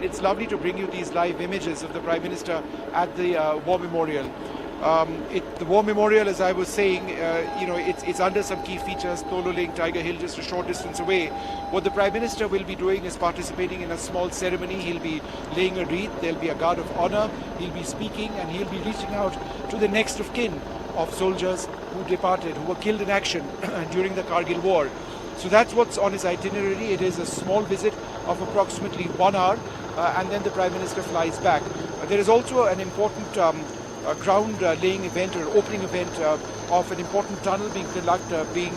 It's lovely to bring you these live images of the Prime Minister at the War Memorial. The War Memorial, as I was saying, it's under some key features, Tolo Lake, Tiger Hill, just a short distance away. What the Prime Minister will be doing is participating in a small ceremony. He'll be laying a wreath, there'll be a guard of honor, he'll be speaking, and he'll be reaching out to the next of kin of soldiers who departed, who were killed in action during the Kargil War. So that's what's on his itinerary. It is a small visit of approximately 1 hour, and then the Prime Minister flies back. There is also an important ground laying event or opening event of an important tunnel being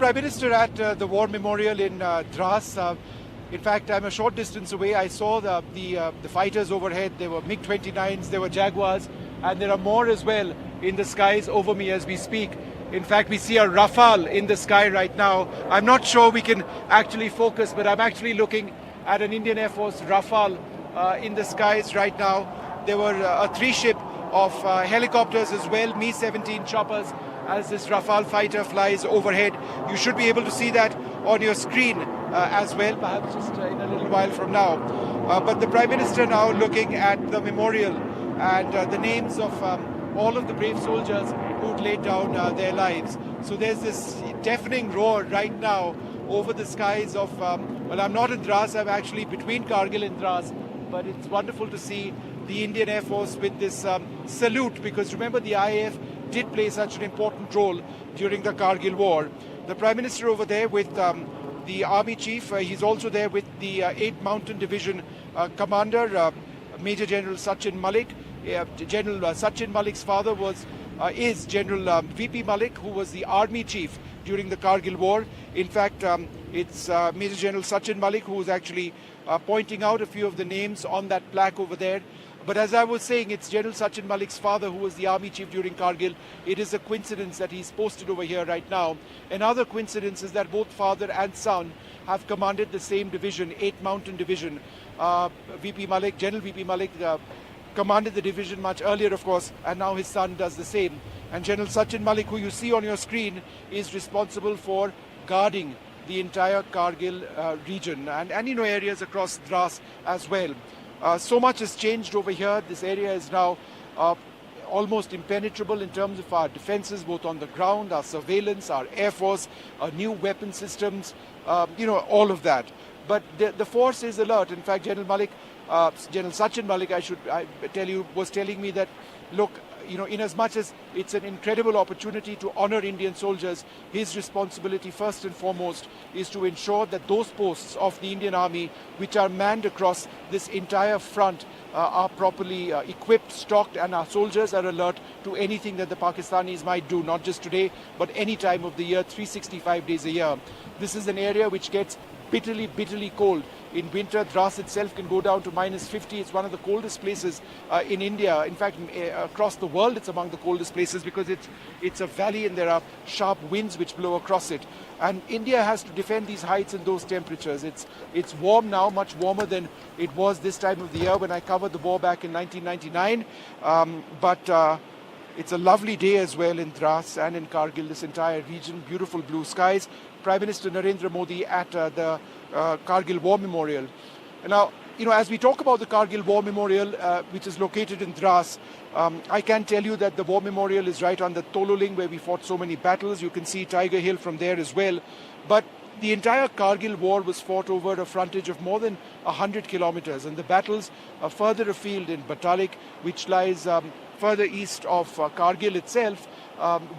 Prime Minister at the War Memorial in Dras. In fact, I'm a short distance away. I saw the fighters overhead. There were MiG-29s, there were Jaguars, and there are more as well in the skies over me as we speak. In fact, we see a Rafale in the sky right now. I'm not sure we can actually focus, but I'm actually looking at an Indian Air Force Rafale in the skies right now. There were a 3-ship of helicopters as well, Mi-17 choppers, as this Rafale fighter flies overhead. You should be able to see that on your screen as well, perhaps just in a little while from now. But the Prime Minister now looking at the memorial and the names of all of the brave soldiers who'd laid down their lives. So there's this deafening roar right now over the skies of, well, I'm not in Dras, I'm actually between Kargil and Dras, but it's wonderful to see the Indian Air Force with this salute, because remember, the IAF did play such an important role during the Kargil war. The Prime Minister over there with the Army Chief, he's also there with the 8th Mountain Division Commander, Major General Sachin Malik. General Sachin Malik's father is General VP Malik, who was the Army Chief during the Kargil war. In fact, it's Major General Sachin Malik who is actually pointing out a few of the names on that plaque over there. But as I was saying, it's General Sachin Malik's father who was the Army Chief during Kargil. It is a coincidence that he's posted over here right now. Another coincidence is that both father and son have commanded the same division, 8th Mountain Division. VP Malik, General VP Malik, commanded the division much earlier, of course, and now his son does the same. And General Sachin Malik, who you see on your screen, is responsible for guarding the entire Kargil region and areas across Dras as well. So much has changed over here. This area is now almost impenetrable in terms of our defenses, both on the ground, our surveillance, our air force, our new weapon systems, all of that. But the force is alert. In fact, General Sachin Malik, I tell you, was telling me that, look, in as much as it's an incredible opportunity to honor Indian soldiers, his responsibility first and foremost is to ensure that those posts of the Indian Army which are manned across this entire front are properly equipped, stocked, and our soldiers are alert to anything that the Pakistanis might do, not just today, but any time of the year, 365 days a year. This is an area which gets bitterly, bitterly cold. In winter, Dras itself can go down to -50. It's one of the coldest places in India. In fact, across the world, it's among the coldest places because it's a valley and there are sharp winds which blow across it. And India has to defend these heights and those temperatures. It's warm now, much warmer than it was this time of the year when I covered the war back in 1999. But it's a lovely day as well in Dras and in Kargil, this entire region, beautiful blue skies. Prime Minister Narendra Modi at the Kargil War Memorial. Now, as we talk about the Kargil War Memorial, which is located in Dras, I can tell you that the War Memorial is right on the Tololing, where we fought so many battles. You can see Tiger Hill from there as well. But the entire Kargil war was fought over a frontage of more than 100 kilometers, and the battles are further afield in Batalik, which lies further east of Kargil itself,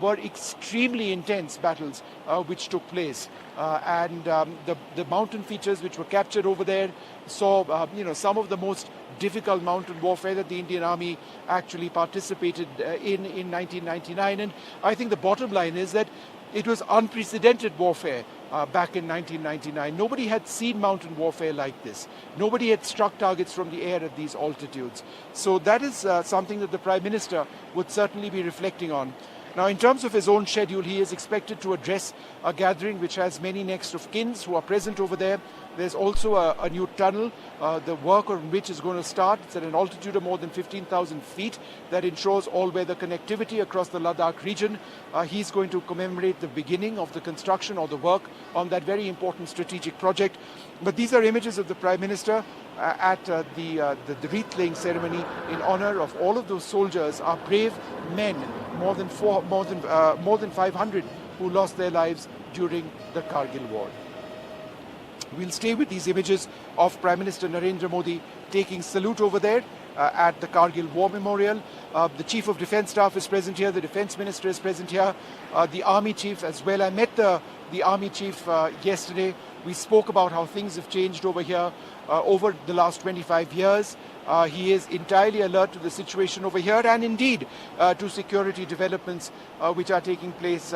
were extremely intense battles which took place. And the mountain features which were captured over there saw some of the most difficult mountain warfare that the Indian Army actually participated in 1999. And I think the bottom line is that it was unprecedented warfare back in 1999. Nobody had seen mountain warfare like this. Nobody had struck targets from the air at these altitudes. So that is something that the Prime Minister would certainly be reflecting on. Now, in terms of his own schedule, he is expected to address a gathering which has many next of kins who are present over there. There's also a new tunnel, the work on which is going to start. It's at an altitude of more than 15,000 feet that ensures all-weather connectivity across the Ladakh region. He's going to commemorate the beginning of the construction or the work on that very important strategic project. But these are images of the Prime Minister at the wreath-laying ceremony in honor of all of those soldiers, our brave men, more than 500 who lost their lives during the Kargil war. We'll stay with these images of Prime Minister Narendra Modi taking salute over there at the Kargil War Memorial. The Chief of Defence Staff is present here, the Defence Minister is present here, the Army Chief as well. I met the the Army Chief yesterday. We spoke about how things have changed over here over the last 25 years. He is entirely alert to the situation over here and indeed to security developments which are taking place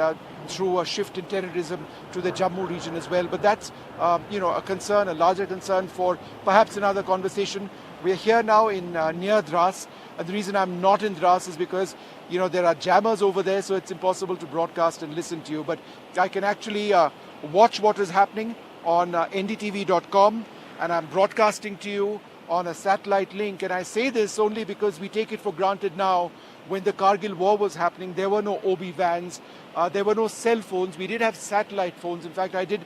through a shift in terrorism to the Jammu region as well. But that's, a concern, a larger concern for perhaps another conversation. We're here now in near Dras. And the reason I'm not in Dras is because, there are jammers over there, so it's impossible to broadcast and listen to you. But I can actually watch what is happening on ndtv.com, and I'm broadcasting to you on a satellite link. And I say this only because we take it for granted now. When the Kargil war was happening, there were no OB vans, there were no cell phones. We did have satellite phones. In fact, I did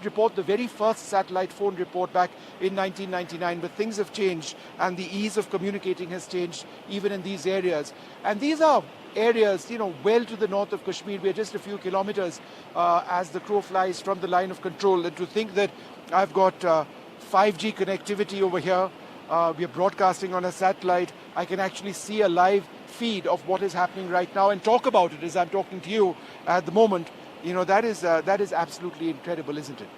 report the very first satellite phone report back in 1999. But things have changed, and the ease of communicating has changed even in these areas. And these are areas, well to the north of Kashmir. We're just a few kilometers as the crow flies from the line of control. And to think that I've got 5G connectivity over here. We are broadcasting on a satellite. I can actually see a live feed of what is happening right now and talk about it as I'm talking to you at the moment. That is absolutely incredible, isn't it?